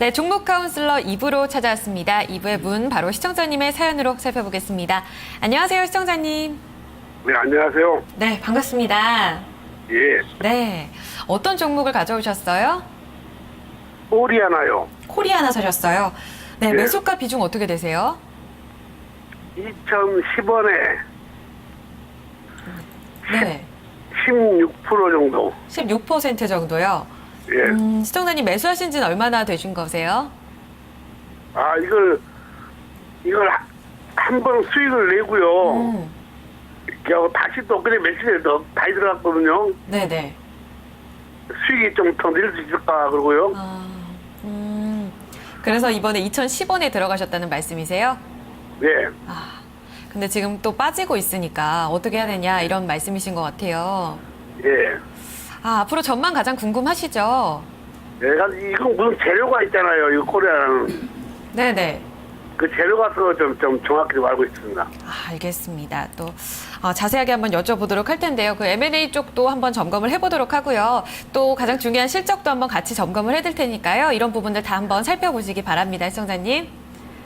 네, 종목 카운슬러 2부로 찾아왔습니다. 2부의 문 바로 시청자님의 사연으로 살펴보겠습니다. 안녕하세요, 시청자님. 네, 안녕하세요. 네, 반갑습니다. 예, 네, 어떤 종목을 가져오셨어요? 코리아나요. 코리아나 사셨어요. 네, 예. 매수가 비중 어떻게 되세요? 2010원에 네, 16% 정도. 16% 정도요. 예. 시청자님 매수하신 지는 얼마나 되신 거세요? 아, 이걸 한 번 수익을 내고요. 다시 또 그냥 며칠 더 다시 들어갔거든요. 네네. 수익이 좀 더 낼 수 있을까 그러고요. 그래서 이번에 2010원에 들어가셨다는 말씀이세요? 네. 근데 지금 또 빠지고 있으니까 어떻게 해야 되냐 이런 말씀이신 것 같아요. 예. 앞으로 전망 가장 궁금하시죠? 이건 무슨 재료가 있잖아요. 이 코리아는. 네네. 그 재료가 좀 정확히 좀 알고 있습니다. 알겠습니다. 또 자세하게 한번 여쭤보도록 할 텐데요. 그 M&A 쪽도 한번 점검을 해보도록 하고요. 또 가장 중요한 실적도 한번 같이 점검을 해드릴 테니까요. 이런 부분들 다 한번 살펴보시기 바랍니다. 시청자님.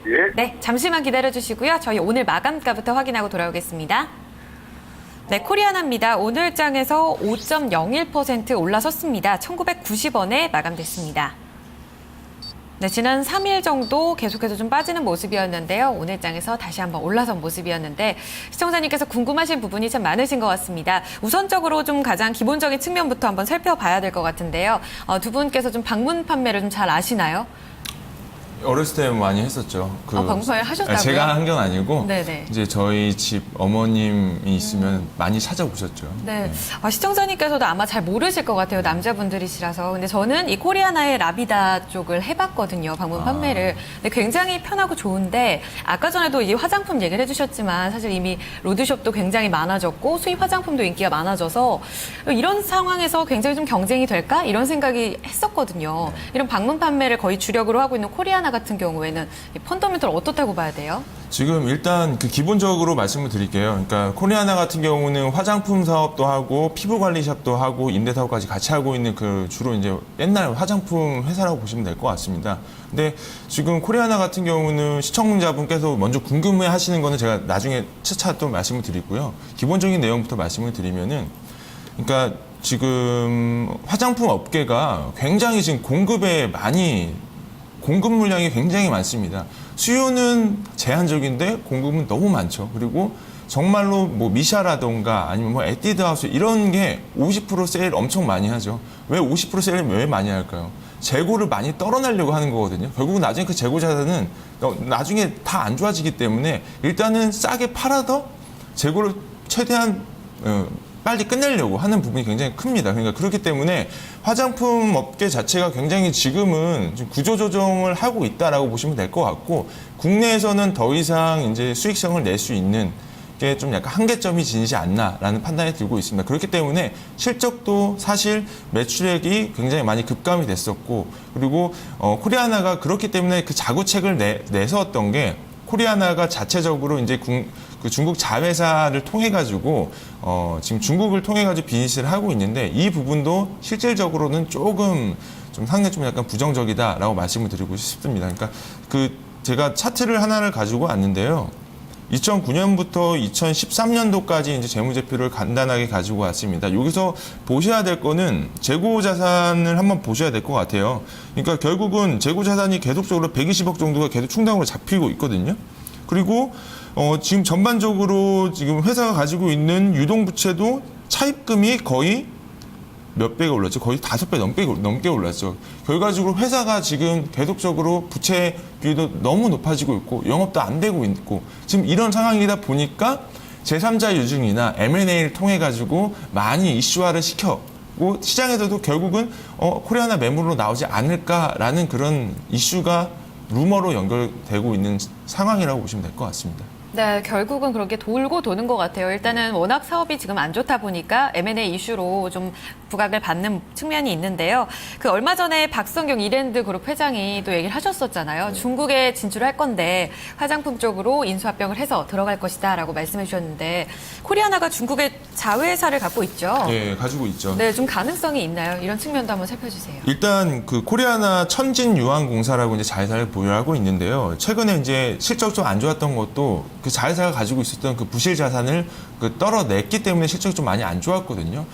예. 네, 잠시만 기다려주시고요. 저희 오늘 마감가부터 확인하고 돌아오겠습니다. 네, 코리아나입니다. 오늘 장에서 5.01% 올라섰습니다. 1990원에 마감됐습니다. 네, 지난 3일 정도 계속해서 좀 빠지는 모습이었는데요. 오늘 장에서 다시 한번 올라선 모습이었는데 시청자님께서 궁금하신 부분이 참 많으신 것 같습니다. 우선적으로 좀 가장 기본적인 측면부터 한번 살펴봐야 될 것 같은데요. 두 분께서 좀 방문 판매를 좀 잘 아시나요? 어렸을 때 많이 했었죠. 방문 판매 하셨다고요? 제가 한 건 아니고 네네. 이제 저희 집 어머님이 있으면 많이 찾아보셨죠. 네. 시청자님께서도 아마 잘 모르실 것 같아요. 남자분들이시라서. 근데 저는 이 코리아나의 라비다 쪽을 해봤거든요. 방문 판매를. 근데 굉장히 편하고 좋은데 아까 전에도 이 화장품 얘기를 해주셨지만 사실 이미 로드숍도 굉장히 많아졌고 수입 화장품도 인기가 많아져서 이런 상황에서 굉장히 좀 경쟁이 될까? 이런 생각이 했었거든요. 이런 방문 판매를 거의 주력으로 하고 있는 코리아나 같은 경우에는 이 펀더멘털 어떻다고 봐야 돼요? 지금 일단 그 기본적으로 말씀을 드릴게요. 그러니까 코리아나 같은 경우는 화장품 사업도 하고 피부 관리샵도 하고 임대 사업까지 같이 하고 있는 그 주로 이제 옛날 화장품 회사라고 보시면 될 것 같습니다. 근데 지금 코리아나 같은 경우는 시청자분께서 먼저 궁금해 하시는 거는 제가 나중에 차차 또 말씀을 드리고요. 기본적인 내용부터 말씀을 드리면은 그러니까 지금 화장품 업계가 굉장히 지금 공급 물량이 굉장히 많습니다. 수요는 제한적인데 공급은 너무 많죠. 그리고 정말로 뭐 미샤라던가 아니면 뭐 에뛰드하우스 이런 게 50% 세일 엄청 많이 하죠. 왜 50% 세일을 왜 많이 할까요? 재고를 많이 떨어내려고 하는 거거든요. 결국은 나중에 그 재고 자산은 나중에 다 안 좋아지기 때문에 일단은 싸게 팔아서 재고를 최대한 빨리 끝내려고 하는 부분이 굉장히 큽니다. 그러니까 그렇기 때문에 화장품 업계 자체가 굉장히 지금은 좀 구조조정을 하고 있다라고 보시면 될 것 같고 국내에서는 더 이상 이제 수익성을 낼 수 있는 게 좀 약간 한계점이 지니지 않나라는 판단이 들고 있습니다. 그렇기 때문에 실적도 사실 매출액이 굉장히 많이 급감이 됐었고 그리고 코리아나가 그렇기 때문에 그 자구책을 내세웠던 게 코리아나가 자체적으로 이제 그 중국 자회사를 통해 가지고 지금 중국을 통해 가지고 비즈니스를 하고 있는데 이 부분도 실질적으로는 조금 좀 상당히 좀 약간 부정적이다라고 말씀을 드리고 싶습니다. 그러니까 제가 차트를 하나를 가지고 왔는데요. 2009년부터 2013년도까지 이제 재무제표를 간단하게 가지고 왔습니다. 여기서 보셔야 될 거는 재고 자산을 한번 보셔야 될 것 같아요. 그러니까 결국은 재고 자산이 계속적으로 120억 정도가 계속 충당으로 잡히고 있거든요. 그리고 지금 전반적으로 지금 회사가 가지고 있는 유동부채도 차입금이 거의 몇 배가 올랐죠? 거의 5배 넘게 올랐죠. 결과적으로 회사가 지금 계속적으로 부채 비율도 너무 높아지고 있고 영업도 안 되고 있고 지금 이런 상황이다 보니까 제3자 유증이나 M&A를 통해 가지고 많이 이슈화를 시켰고 시장에서도 결국은 코리아나 매물로 나오지 않을까라는 그런 이슈가 루머로 연결되고 있는 상황이라고 보시면 될 것 같습니다. 네, 결국은 그렇게 돌고 도는 것 같아요. 일단은 워낙 사업이 지금 안 좋다 보니까 M&A 이슈로 좀 부각을 받는 측면이 있는데요. 그 얼마 전에 박성경 이랜드 그룹 회장이 또 얘기를 하셨었잖아요. 중국에 진출할 건데 화장품 쪽으로 인수합병을 해서 들어갈 것이다라고 말씀해 주셨는데 코리아나가 중국의 자회사를 갖고 있죠. 예, 가지고 있죠. 네, 좀 가능성이 있나요? 이런 측면도 한번 살펴주세요. 일단 그 코리아나 천진유황공사라고 이제 자회사를 보유하고 있는데요. 최근에 이제 실적 좀 안 좋았던 것도 그 자회사가 가지고 있었던 그 부실 자산을 떨어냈기 때문에 실적이 좀 많이 안 좋았거든요.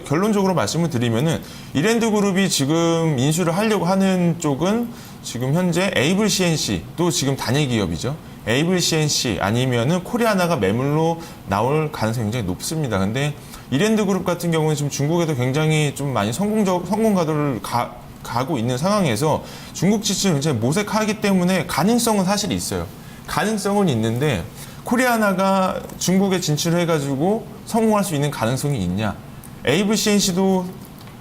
결론적으로 말씀을 드리면은 이랜드 그룹이 지금 인수를 하려고 하는 쪽은 지금 현재 에이블 CNC 또 지금 단일 기업이죠. 에이블 CNC 아니면은 코리아나가 매물로 나올 가능성이 굉장히 높습니다. 근데 이랜드 그룹 같은 경우는 지금 중국에도 굉장히 좀 많이 성공 가도를 가고 있는 상황에서 중국 지출이 굉장히 모색하기 때문에 가능성은 사실 있어요. 가능성은 있는데 코리아나가 중국에 진출해가지고 성공할 수 있는 가능성이 있냐? 에이블 CNC도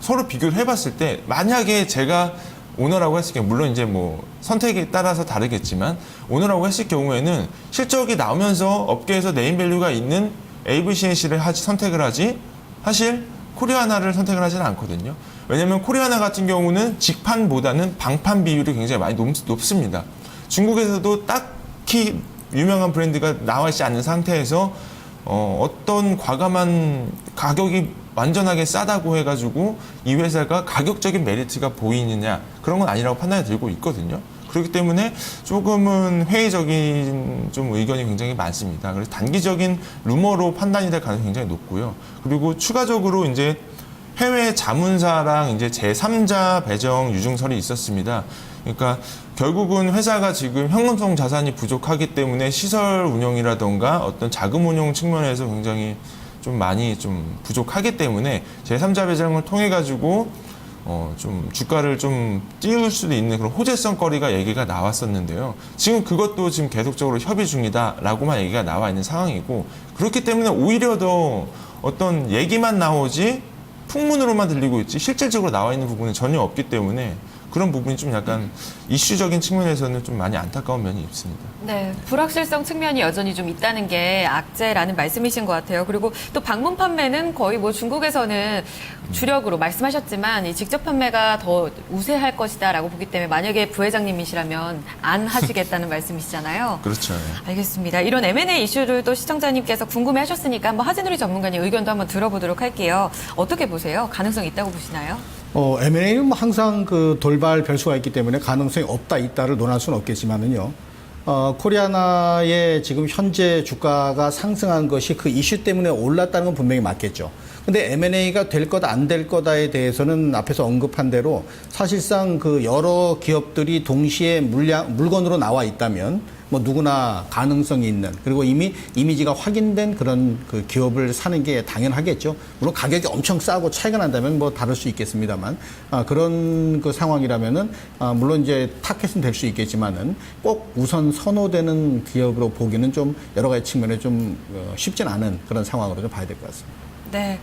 서로 비교를 해봤을 때 만약에 제가 오너라고 했을 경우 물론 이제 뭐 선택에 따라서 다르겠지만 오너라고 했을 경우에는 실적이 나오면서 업계에서 네임밸류가 있는 에이블 CNC를 선택을 하지 사실 코리아나를 선택을 하지는 않거든요. 왜냐하면 코리아나 같은 경우는 직판보다는 방판 비율이 굉장히 많이 높습니다. 중국에서도 딱히 유명한 브랜드가 나와 있지 않는 상태에서 어떤 과감한 가격이 완전하게 싸다고 해가지고 이 회사가 가격적인 메리트가 보이느냐 그런 건 아니라고 판단이 들고 있거든요. 그렇기 때문에 조금은 회의적인 좀 의견이 굉장히 많습니다. 그래서 단기적인 루머로 판단이 될 가능성이 굉장히 높고요. 그리고 추가적으로 이제 해외 자문사랑 이제 제3자 배정 유증설이 있었습니다. 그러니까 결국은 회사가 지금 현금성 자산이 부족하기 때문에 시설 운영이라던가 어떤 자금 운용 측면에서 굉장히 좀 많이 좀 부족하기 때문에 제3자 배정을 통해 가지고 좀 주가를 좀 띄울 수도 있는 그런 호재성 거리가 얘기가 나왔었는데요. 지금 그것도 지금 계속적으로 협의 중이다라고만 얘기가 나와 있는 상황이고 그렇기 때문에 오히려 더 어떤 얘기만 나오지 풍문으로만 들리고 있지 실질적으로 나와 있는 부분은 전혀 없기 때문에 그런 부분이 좀 약간 이슈적인 측면에서는 좀 많이 안타까운 면이 있습니다. 네, 불확실성 측면이 여전히 좀 있다는 게 악재라는 말씀이신 것 같아요. 그리고 또 방문 판매는 거의 뭐 중국에서는 주력으로 말씀하셨지만 이 직접 판매가 더 우세할 것이다라고 보기 때문에 만약에 부회장님이시라면 안 하시겠다는 말씀이시잖아요. 그렇죠. 알겠습니다. 이런 M&A 이슈를 또 시청자님께서 궁금해하셨으니까 한번 하진우리 전문가님 의견도 한번 들어보도록 할게요. 어떻게 보세요? 가능성 있다고 보시나요? M&A는 뭐 항상 그 돌발 변수가 있기 때문에 가능성이 없다 있다를 논할 수는 없겠지만은요. 코리아나의 지금 현재 주가가 상승한 것이 그 이슈 때문에 올랐다는 건 분명히 맞겠죠. 근데 M&A가 될 거다 안 될 거다에 대해서는 앞에서 언급한 대로 사실상 그 여러 기업들이 동시에 물건으로 나와 있다면 뭐 누구나 가능성이 있는 그리고 이미 이미지가 확인된 그런 그 기업을 사는 게 당연하겠죠. 물론 가격이 엄청 싸고 차이가 난다면 뭐 다를 수 있겠습니다만 그런 그 상황이라면은 물론 이제 타겟은 될 수 있겠지만은 꼭 우선 선호되는 기업으로 보기는 좀 여러 가지 측면에 좀 쉽진 않은 그런 상황으로 좀 봐야 될 것 같습니다. 네,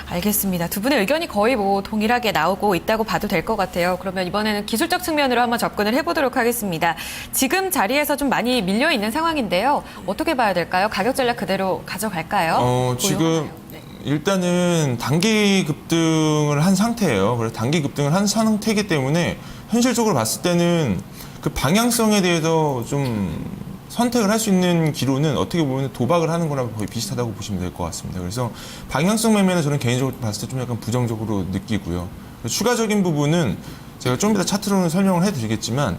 알겠습니다. 두 분의 의견이 거의 뭐 동일하게 나오고 있다고 봐도 될 것 같아요. 그러면 이번에는 기술적 측면으로 한번 접근을 해보도록 하겠습니다. 지금 자리에서 좀 많이 밀려 있는 상황인데요. 어떻게 봐야 될까요? 가격 전략 그대로 가져갈까요? 지금 네. 일단은 단기 급등을 한 상태예요. 그래서 단기 급등을 한 상태이기 때문에 현실적으로 봤을 때는 그 방향성에 대해서 좀 선택을 할 수 있는 기로는 어떻게 보면 도박을 하는 거랑 거의 비슷하다고 보시면 될 것 같습니다. 그래서 방향성 매매는 저는 개인적으로 봤을 때 좀 약간 부정적으로 느끼고요. 추가적인 부분은 제가 좀 이따 차트로는 설명을 해드리겠지만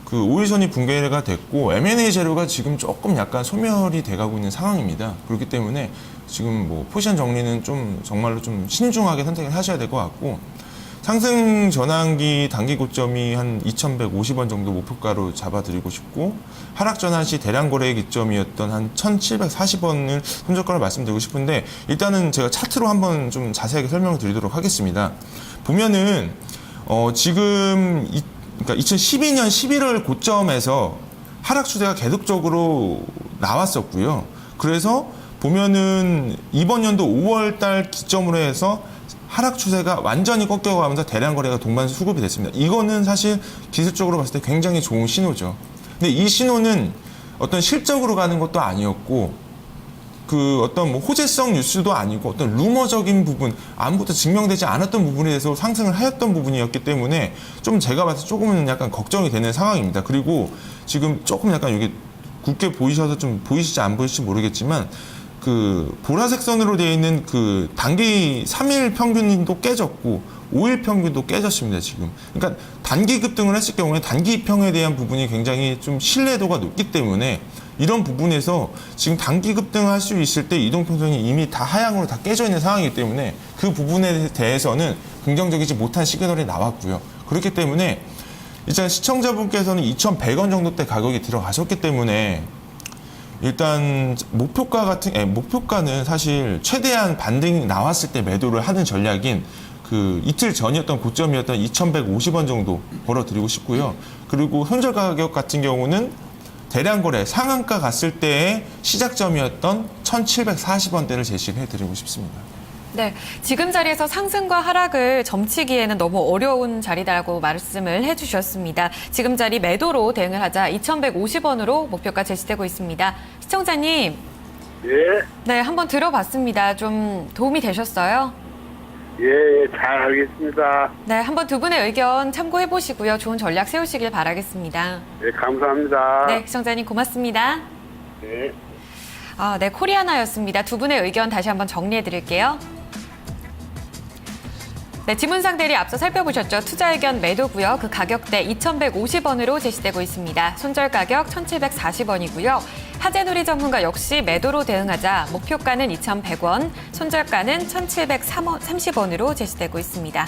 그 5일선이 붕괴가 됐고 M&A 재료가 지금 조금 약간 소멸이 돼가고 있는 상황입니다. 그렇기 때문에 지금 뭐 포지션 정리는 좀 정말로 좀 신중하게 선택을 하셔야 될 것 같고 상승 전환기 단기 고점이 한 2,150원 정도 목표가로 잡아드리고 싶고 하락 전환 시 대량 거래의 기점이었던 한 1,740원을 손절가로 말씀드리고 싶은데 일단은 제가 차트로 한번 좀 자세하게 설명을 드리도록 하겠습니다. 보면은 지금 그러니까 2012년 11월 고점에서 하락 추세가 계속적으로 나왔었고요. 그래서 보면은 이번 연도 5월 달 기점으로 해서 하락 추세가 완전히 꺾여가면서 대량 거래가 동반수급이 됐습니다. 이거는 사실 기술적으로 봤을 때 굉장히 좋은 신호죠. 근데 이 신호는 어떤 실적으로 가는 것도 아니었고 그 어떤 뭐 호재성 뉴스도 아니고 어떤 루머적인 부분, 아무것도 증명되지 않았던 부분에 대해서 상승을 하였던 부분이었기 때문에 좀 제가 봐서 조금은 약간 걱정이 되는 상황입니다. 그리고 지금 조금 약간 여기 굳게 보이셔서 좀 보이실지 안 보이실지 모르겠지만 그 보라색 선으로 되어 있는 그 단기 3일 평균도 깨졌고 5일 평균도 깨졌습니다, 지금. 그러니까 단기 급등을 했을 경우에 단기 평에 대한 부분이 굉장히 좀 신뢰도가 높기 때문에 이런 부분에서 지금 단기 급등할 수 있을 때 이동평선이 이미 다 하향으로 다 깨져 있는 상황이기 때문에 그 부분에 대해서는 긍정적이지 못한 시그널이 나왔고요. 그렇기 때문에 일단 시청자분께서는 2,100원 정도대 가격이 들어가셨기 때문에 일단 목표가는 사실 최대한 반등이 나왔을 때 매도를 하는 전략인 그 이틀 전이었던 고점이었던 2,150원 정도 벌어드리고 싶고요. 그리고 손절 가격 같은 경우는 대량 거래 상한가 갔을 때의 시작점이었던 1,740원대를 제시를 해드리고 싶습니다. 네, 지금 자리에서 상승과 하락을 점치기에는 너무 어려운 자리다라고 말씀을 해주셨습니다. 지금 자리 매도로 대응을 하자 2,150원으로 목표가 제시되고 있습니다. 시청자님, 예, 네, 한번 들어봤습니다. 좀 도움이 되셨어요? 예, 잘 알겠습니다. 네, 한번 두 분의 의견 참고해 보시고요. 좋은 전략 세우시길 바라겠습니다. 예, 감사합니다. 네, 시청자님 고맙습니다. 예. 네, 코리아나였습니다. 두 분의 의견 다시 한번 정리해 드릴게요. 네, 지문상 대리 앞서 살펴보셨죠? 투자 의견 매도고요. 그 가격대 2,150원으로 제시되고 있습니다. 손절 가격 1,740원이고요. 하재놀이 전문가 역시 매도로 대응하자 목표가는 2,100원, 손절가는 1,730원으로 제시되고 있습니다.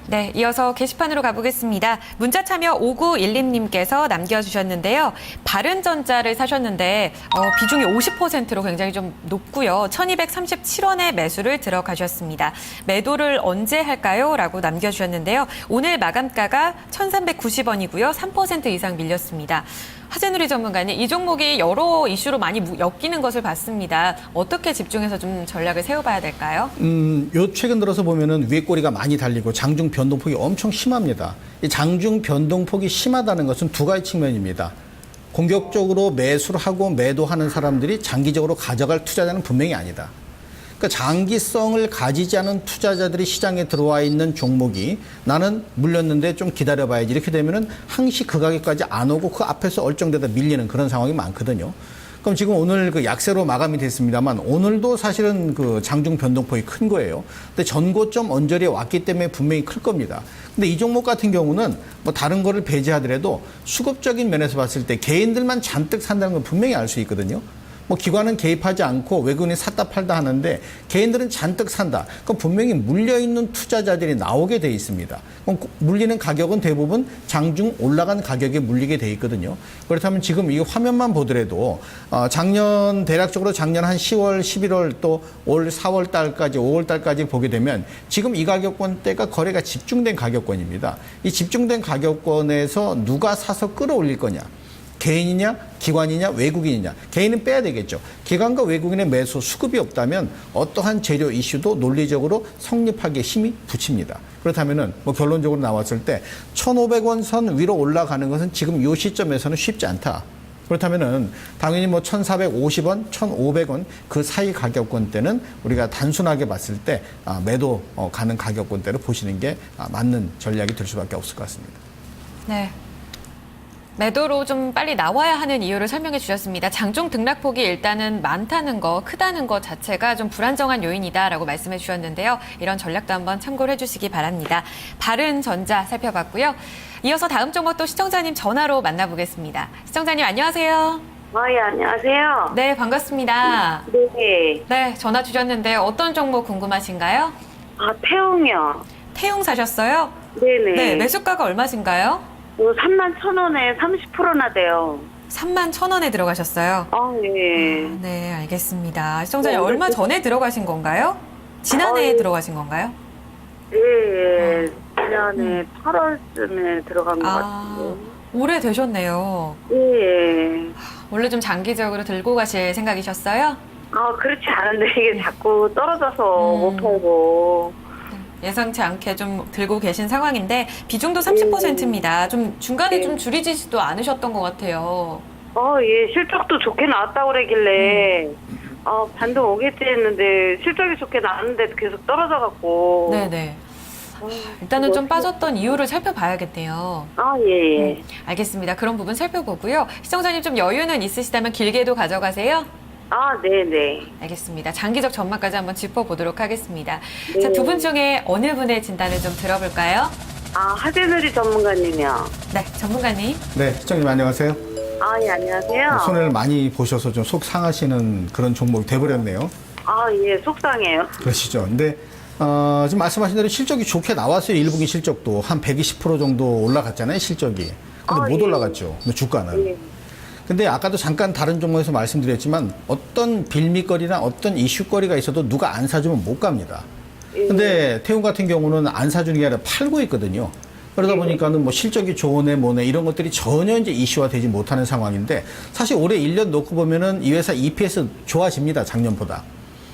네, 이어서 게시판으로 가보겠습니다. 문자 참여 5912님께서 남겨주셨는데요. 바른전자를 사셨는데 비중이 50%로 굉장히 좀 높고요. 1,237원에 매수를 들어가셨습니다. 매도를 언제 할까요? 라고 남겨주셨는데요. 오늘 마감가가 1,390원이고요. 3% 이상 밀렸습니다. 하재누리 전문가님, 이 종목이 여러 이슈로 많이 엮이는 것을 봤습니다. 어떻게 집중해서 좀 전략을 세워봐야 될까요? 요 최근 들어서 보면은 위에 꼬리가 많이 달리고 장중 변동폭이 엄청 심합니다. 이 장중 변동폭이 심하다는 것은 두 가지 측면입니다. 공격적으로 매수를 하고 매도하는 사람들이 장기적으로 가져갈 투자자는 분명히 아니다. 그러니까 장기성을 가지지 않은 투자자들이 시장에 들어와 있는 종목이 나는 물렸는데 좀 기다려봐야지 이렇게 되면은 항시 그 가격까지 안 오고 그 앞에서 얼쩡대다 밀리는 그런 상황이 많거든요. 그럼 지금 오늘 그 약세로 마감이 됐습니다만 오늘도 사실은 그 장중 변동폭이 큰 거예요. 근데 전고점 언저리에 왔기 때문에 분명히 클 겁니다. 근데 이 종목 같은 경우는 뭐 다른 거를 배제하더라도 수급적인 면에서 봤을 때 개인들만 잔뜩 산다는 건 분명히 알 수 있거든요. 뭐 기관은 개입하지 않고 외국인이 샀다 팔다 하는데 개인들은 잔뜩 산다. 그럼 분명히 물려있는 투자자들이 나오게 돼 있습니다. 그럼 물리는 가격은 대부분 장중 올라간 가격에 물리게 돼 있거든요. 그렇다면 지금 이 화면만 보더라도 대략적으로 작년 한 10월, 11월 또 올 4월 달까지 5월 달까지 보게 되면 지금 이 가격권대가 거래가 집중된 가격권입니다. 이 집중된 가격권에서 누가 사서 끌어올릴 거냐. 개인이냐, 기관이냐, 외국인이냐. 개인은 빼야 되겠죠. 기관과 외국인의 매수 수급이 없다면 어떠한 재료 이슈도 논리적으로 성립하기에 힘이 붙입니다. 그렇다면은 뭐 결론적으로 나왔을 때 1,500원 선 위로 올라가는 것은 지금 이 시점에서는 쉽지 않다. 그렇다면은 당연히 뭐 1,450원, 1,500원 그 사이 가격권대는 우리가 단순하게 봤을 때 매도 가는 가격권대로 보시는 게 맞는 전략이 될 수밖에 없을 것 같습니다. 네. 매도로 좀 빨리 나와야 하는 이유를 설명해 주셨습니다. 장중 등락폭이 일단은 많다는 거, 크다는 것 자체가 좀 불안정한 요인이다라고 말씀해 주셨는데요. 이런 전략도 한번 참고를 해주시기 바랍니다. 바른전자 살펴봤고요. 이어서 다음 종목 또 시청자님 전화로 만나보겠습니다. 시청자님 안녕하세요. 예, 안녕하세요. 네, 반갑습니다. 네. 네, 전화 주셨는데 어떤 종목 궁금하신가요? 태웅이요. 태웅 사셨어요? 네네. 네, 매수가가 얼마신가요? 31,000원에 30%나 돼요. 31,000원에 들어가셨어요? 예. 네, 알겠습니다. 시청자님 네, 얼마 전에 들어가신 건가요? 지난해에 들어가신 건가요? 예. 지난해 8월쯤에 들어간 것 같아요. 오래되셨네요. 예. 원래 좀 장기적으로 들고 가실 생각이셨어요? 그렇지 않은데 이게 자꾸 떨어져서 못 팔고. 예상치 않게 좀 들고 계신 상황인데 비중도 30%입니다. 좀 중간에 좀 줄이지도 않으셨던 것 같아요. 예, 실적도 좋게 나왔다고 그러길래, 반등 오겠지 했는데, 실적이 좋게 나왔는데도 계속 떨어져갖고. 네네. 일단은 좀 빠졌던 이유를 살펴봐야겠네요. 예. 알겠습니다. 그런 부분 살펴보고요. 시청자님 좀 여유는 있으시다면 길게도 가져가세요. 네네. 알겠습니다. 장기적 전망까지 한번 짚어보도록 하겠습니다. 네. 자, 두 분 중에 어느 분의 진단을 좀 들어볼까요? 하재누리 전문가님이요. 네, 전문가님. 네, 시청자님 안녕하세요. 예, 안녕하세요. 손해를 많이 보셔서 좀 속 상하시는 그런 종목이 돼버렸네요. 예, 속상해요. 그러시죠. 근데 지금 말씀하신 대로 실적이 좋게 나왔어요. 1분기 실적도 한 120% 정도 올라갔잖아요. 실적이. 근데 못 예. 올라갔죠. 근데 주가는. 예. 근데 아까도 잠깐 다른 종목에서 말씀드렸지만 어떤 빌미거리나 어떤 이슈거리가 있어도 누가 안 사주면 못 갑니다. 근데 태움 같은 경우는 안 사주는 게 아니라 팔고 있거든요. 그러다 보니까는 뭐 실적이 좋으네 뭐네 이런 것들이 전혀 이제 이슈화 되지 못하는 상황인데 사실 올해 1년 놓고 보면은 이 회사 EPS 좋아집니다. 작년보다.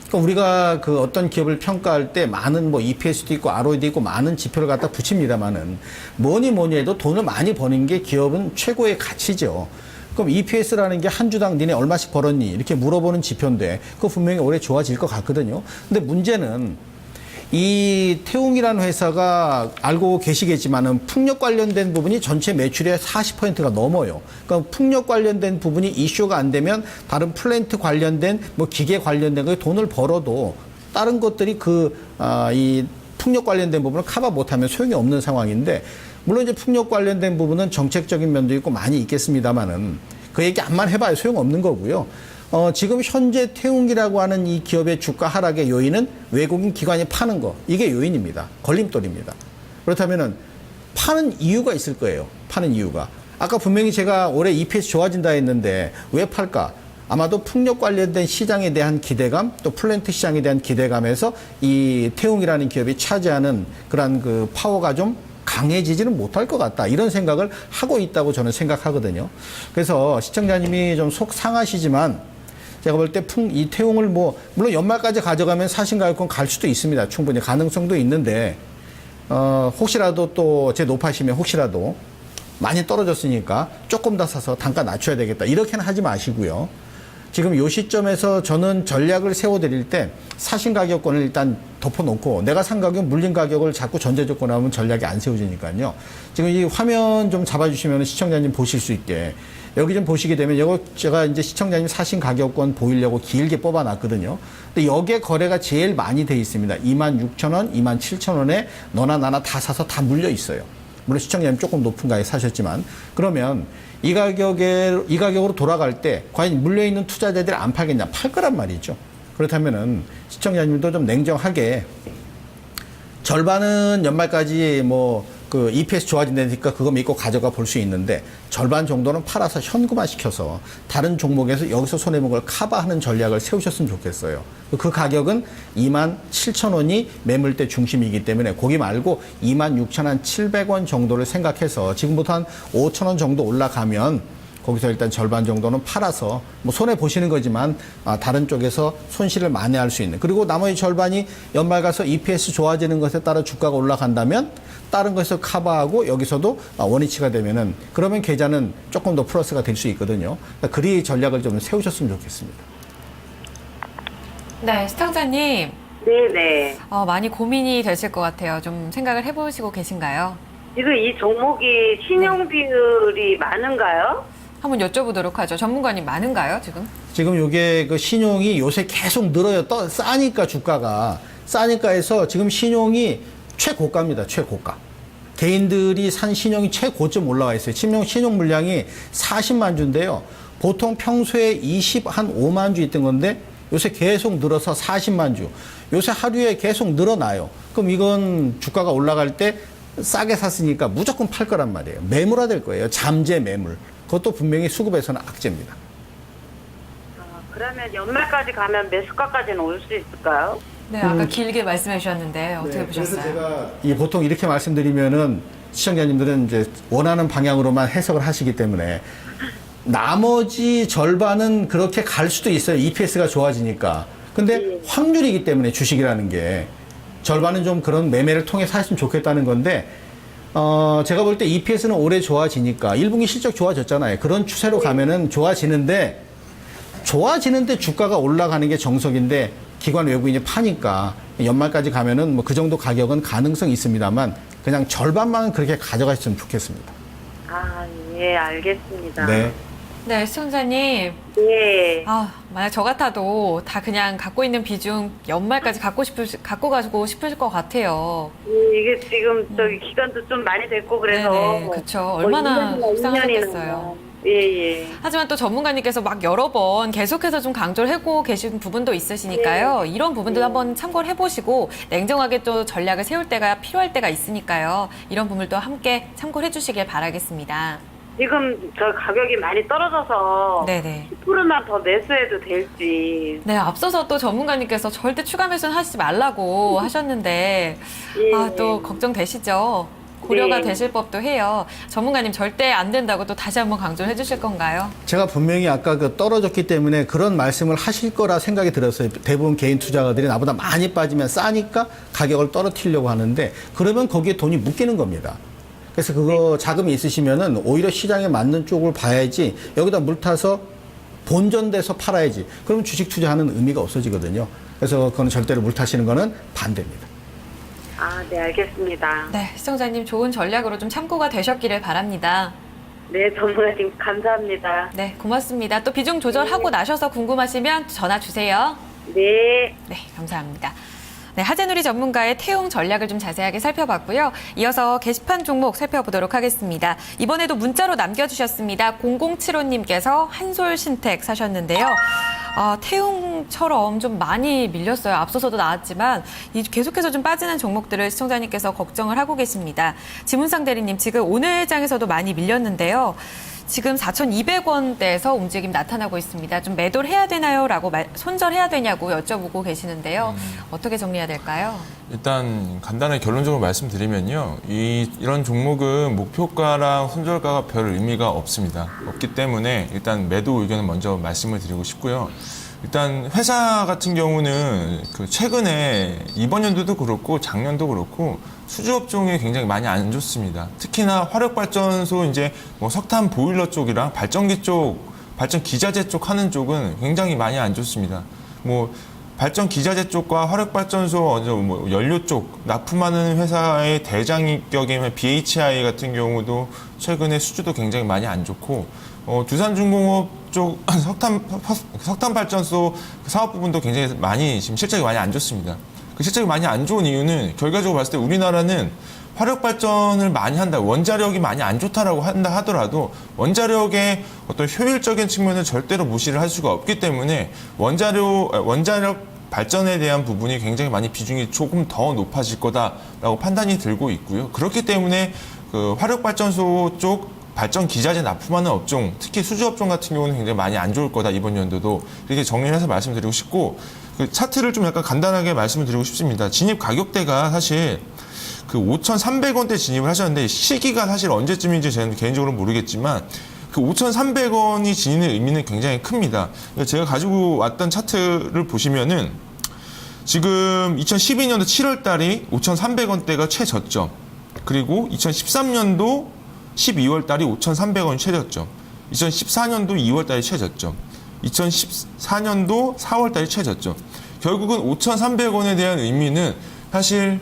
그러니까 우리가 그 어떤 기업을 평가할 때 많은 뭐 EPS도 있고 ROE도 있고 많은 지표를 갖다 붙입니다만은 뭐니 해도 돈을 많이 버는 게 기업은 최고의 가치죠. 그럼 EPS라는 게 한 주당 니네 얼마씩 벌었니? 이렇게 물어보는 지표인데 그거 분명히 올해 좋아질 것 같거든요. 근데 문제는 이 태웅이라는 회사가 알고 계시겠지만은 풍력 관련된 부분이 전체 매출의 40%가 넘어요. 그러니까 풍력 관련된 부분이 이슈가 안 되면 다른 플랜트 관련된 뭐 기계 관련된 거에 돈을 벌어도 다른 것들이 이 풍력 관련된 부분을 커버 못하면 소용이 없는 상황인데 물론 이제 풍력 관련된 부분은 정책적인 면도 있고 많이 있겠습니다만은 그 얘기 암만 해봐야 소용없는 거고요. 지금 현재 태웅이라고 하는 이 기업의 주가 하락의 요인은 외국인 기관이 파는 거. 이게 요인입니다. 걸림돌입니다. 그렇다면은 파는 이유가 있을 거예요. 파는 이유가. 아까 분명히 제가 올해 EPS 좋아진다 했는데 왜 팔까? 아마도 풍력 관련된 시장에 대한 기대감, 또 플랜트 시장에 대한 기대감에서 이 태웅이라는 기업이 차지하는 그런 그 파워가 좀 강해지지는 못할 것 같다. 이런 생각을 하고 있다고 저는 생각하거든요. 그래서 시청자님이 좀 속 상하시지만 제가 볼 때 이 태웅을 물론 연말까지 가져가면 사신가격권 갈 수도 있습니다. 충분히 가능성도 있는데, 혹시라도 또 제 높아시면 혹시라도 많이 떨어졌으니까 조금 더 사서 단가 낮춰야 되겠다. 이렇게는 하지 마시고요. 지금 이 시점에서 저는 전략을 세워드릴 때 사신 가격권을 일단 덮어놓고 내가 산 가격, 물린 가격을 자꾸 전제조건 하면 전략이 안 세워지니까요. 지금 이 화면 좀 잡아주시면 시청자님 보실 수 있게 여기 좀 보시게 되면 이거 제가 이제 시청자님 사신 가격권 보이려고 길게 뽑아놨거든요. 근데 여기에 거래가 제일 많이 돼 있습니다. 26,000원, 27,000원에 너나 나나 다 사서 다 물려 있어요. 물론 시청자님 조금 높은 가격에 사셨지만 그러면 이 가격으로 돌아갈 때 과연 물려있는 투자자들이 안 팔겠냐? 팔 거란 말이죠. 그렇다면은 시청자님도 좀 냉정하게 절반은 연말까지 그 EPS 좋아진다니까 그거 믿고 가져가 볼 수 있는데 절반 정도는 팔아서 현금화 시켜서 다른 종목에서 여기서 손해본 걸 커버하는 전략을 세우셨으면 좋겠어요. 그 가격은 27,000원이 매물대 중심이기 때문에 거기 말고 26,700원 정도를 생각해서 지금부터 한 5,000원 정도 올라가면 거기서 일단 절반 정도는 팔아서 손해 보시는 거지만 다른 쪽에서 손실을 만회할 수 있는 그리고 나머지 절반이 연말 가서 EPS 좋아지는 것에 따라 주가가 올라간다면 다른 것에서 커버하고 여기서도 원위치가 되면은 그러면 계좌는 조금 더 플러스가 될 수 있거든요. 그러니까 그리 전략을 좀 세우셨으면 좋겠습니다. 네, 시청자님. 네네. 많이 고민이 되실 것 같아요. 좀 생각을 해보시고 계신가요? 지금 이 종목이 신용 비율이 많은가요? 한번 여쭤보도록 하죠. 전문가님 많은가요, 지금? 지금 요게 그 신용이 요새 계속 늘어요. 싸니까 주가가. 싸니까 해서 지금 신용이 최고가입니다. 최고가. 개인들이 산 신용이 최고점 올라와 있어요. 신용 물량이 40만 주인데요. 보통 평소에 5만 주 있던 건데 요새 계속 늘어서 40만 주. 요새 하루에 계속 늘어나요. 그럼 이건 주가가 올라갈 때 싸게 샀으니까 무조건 팔 거란 말이에요. 매물화 될 거예요. 잠재 매물. 그것도 분명히 수급에서는 악재입니다. 그러면 연말까지 가면 매수가까지는 올 수 있을까요? 네, 아까 길게 말씀해 주셨는데 어떻게 보셨어요? 그래서 제가 보통 이렇게 말씀드리면은 시청자님들은 이제 원하는 방향으로만 해석을 하시기 때문에 나머지 절반은 그렇게 갈 수도 있어요. EPS가 좋아지니까. 근데 확률이기 때문에 주식이라는 게 절반은 좀 그런 매매를 통해서 하시면 좋겠다는 건데 제가 볼 때 EPS는 올해 좋아지니까 1분기 실적 좋아졌잖아요. 그런 추세로 가면은 좋아지는데 주가가 올라가는 게 정석인데 기관 외국인이 파니까 연말까지 가면은 뭐 그 정도 가격은 가능성이 있습니다만 그냥 절반만 그렇게 가져가셨으면 좋겠습니다. 아, 예, 알겠습니다. 네. 네, 시청자님. 예. 만약 저 같아도 다 그냥 갖고 있는 비중 연말까지 갖고 가지고 싶을 것 같아요. 예, 이게 지금 저기 기간도 좀 많이 됐고 그래서. 네네, 그쵸. 얼마나 속상하셨겠어요. 예, 예. 하지만 또 전문가님께서 막 여러 번 계속해서 좀 강조를 하고 계신 부분도 있으시니까요. 이런 부분도 한번 참고를 해보시고 냉정하게 또 전략을 세울 때가 필요할 때가 있으니까요. 이런 부분도 함께 참고를 해주시길 바라겠습니다. 지금 저 가격이 많이 떨어져서 네네. 10%만 더 매수해도 될지. 네, 앞서서 또 전문가님께서 절대 추가 매수는 하시지 말라고 하셨는데, 예. 또 걱정되시죠? 고려가 네. 되실 법도 해요. 전문가님 절대 안 된다고 또 다시 한번 강조를 해주실 건가요? 제가 분명히 아까 떨어졌기 때문에 그런 말씀을 하실 거라 생각이 들었어요. 대부분 개인 투자가들이 나보다 많이 빠지면 싸니까 가격을 떨어뜨리려고 하는데 그러면 거기에 돈이 묶이는 겁니다. 그래서 그거 자금이 있으시면은 오히려 시장에 맞는 쪽을 봐야지 여기다 물 타서 본전돼서 팔아야지. 그러면 주식 투자하는 의미가 없어지거든요. 그래서 그건 절대로 물 타시는 거는 반대입니다. 아, 네, 알겠습니다. 네, 시청자님 좋은 전략으로 좀 참고가 되셨기를 바랍니다. 네, 전문가님 감사합니다. 네, 고맙습니다. 또 비중 조절하고 나셔서 궁금하시면 전화 주세요. 네. 네, 감사합니다. 네, 하재누리 전문가의 태용 전략을 좀 자세하게 살펴봤고요. 이어서 게시판 종목 살펴보도록 하겠습니다. 이번에도 문자로 남겨주셨습니다. 0075님께서 한솔신텍 사셨는데요. 태용처럼 좀 많이 밀렸어요. 앞서서도 나왔지만 계속해서 좀 빠지는 종목들을 시청자님께서 걱정을 하고 계십니다. 지문상 대리님, 지금 오늘 장에서도 많이 밀렸는데요. 지금 4,200원대에서 움직임 나타나고 있습니다. 좀 매도를 해야 되나요? 라고 손절해야 되냐고 여쭤보고 계시는데요. 어떻게 정리해야 될까요? 일단 간단하게 결론적으로 말씀드리면요. 이런 종목은 목표가랑 손절가가 별 의미가 없습니다. 없기 때문에 일단 매도 의견을 먼저 말씀을 드리고 싶고요. 일단 회사 같은 경우는 최근에 이번 연도도 그렇고 작년도 그렇고 수주업종이 굉장히 많이 안 좋습니다. 특히나 화력발전소 이제 뭐 석탄 보일러 쪽이랑 발전기 쪽, 발전 기자재 쪽 하는 쪽은 굉장히 많이 안 좋습니다. 뭐 발전 기자재 쪽과 화력발전소 뭐 연료 쪽 납품하는 회사의 대장격인 BHI 같은 경우도 최근에 수주도 굉장히 많이 안 좋고 두산중공업 쪽 석탄 발전소 사업 부분도 굉장히 많이 지금 실적이 많이 안 좋습니다. 그 실적이 많이 안 좋은 이유는 결과적으로 봤을 때 우리나라는 화력 발전을 많이 한다, 원자력이 많이 안 좋다라고 한다 하더라도 원자력의 어떤 효율적인 측면을 절대로 무시를 할 수가 없기 때문에 원자력 발전에 대한 부분이 굉장히 많이 비중이 조금 더 높아질 거다라고 판단이 들고 있고요. 그렇기 때문에 그 화력 발전소 쪽 발전 기자재 납품하는 업종, 특히 수주업종 같은 경우는 굉장히 많이 안 좋을 거다, 이번 연도도. 이렇게 정리해서 말씀드리고 싶고, 그 차트를 좀 약간 간단하게 말씀을 드리고 싶습니다. 진입 가격대가 사실 그 5,300원대 진입을 하셨는데, 시기가 사실 언제쯤인지 저는 개인적으로 모르겠지만, 그 5,300원이 지니는 의미는 굉장히 큽니다. 제가 가지고 왔던 차트를 보시면은, 지금 2012년도 7월 달이 5,300원대가 최저점. 그리고 2013년도 12월 달이 5,300원이 최저점. 2014년도 2월 달이 최저점. 2014년도 4월 달이 최저점. 결국은 5,300원에 대한 의미는 사실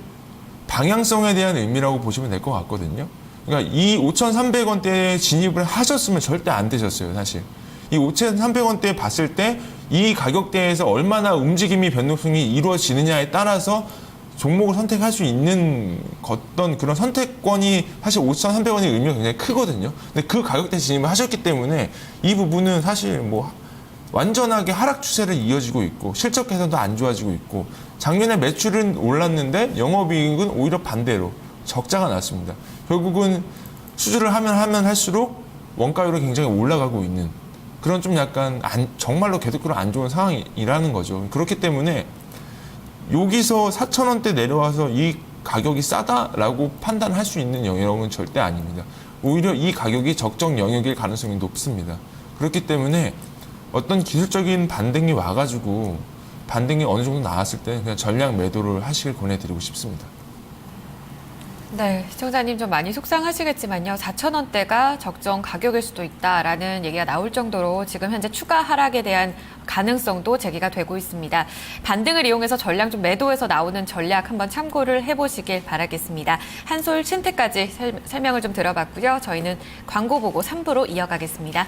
방향성에 대한 의미라고 보시면 될 것 같거든요. 그러니까 이 5,300원대에 진입을 하셨으면 절대 안 되셨어요, 사실. 이 5,300원대에 봤을 때 이 가격대에서 얼마나 움직임이 변동성이 이루어지느냐에 따라서 종목을 선택할 수 있는 어떤 그런 선택권이 사실 5,300원의 의미가 굉장히 크거든요. 근데 그 가격대 진입을 하셨기 때문에 이 부분은 사실 뭐 완전하게 하락 추세를 이어지고 있고 실적 개선도 안 좋아지고 있고 작년에 매출은 올랐는데 영업이익은 오히려 반대로 적자가 났습니다. 결국은 수주를 하면 할수록 원가율이 굉장히 올라가고 있는 그런 좀 약간 정말로 계속적으로 안 좋은 상황이라는 거죠. 그렇기 때문에 여기서 4,000원대 내려와서 이 가격이 싸다라고 판단할 수 있는 영역은 절대 아닙니다. 오히려 이 가격이 적정 영역일 가능성이 높습니다. 그렇기 때문에 어떤 기술적인 반등이 와가지고 반등이 어느 정도 나왔을 때 그냥 전량 매도를 하시길 권해드리고 싶습니다. 네, 시청자님 좀 많이 속상하시겠지만요. 4,000원대가 적정 가격일 수도 있다라는 얘기가 나올 정도로 지금 현재 추가 하락에 대한 가능성도 제기가 되고 있습니다. 반등을 이용해서 전량 좀 매도해서 나오는 전략 한번 참고를 해보시길 바라겠습니다. 한솔 신테까지 설명을 좀 들어봤고요. 저희는 광고 보고 3부로 이어가겠습니다.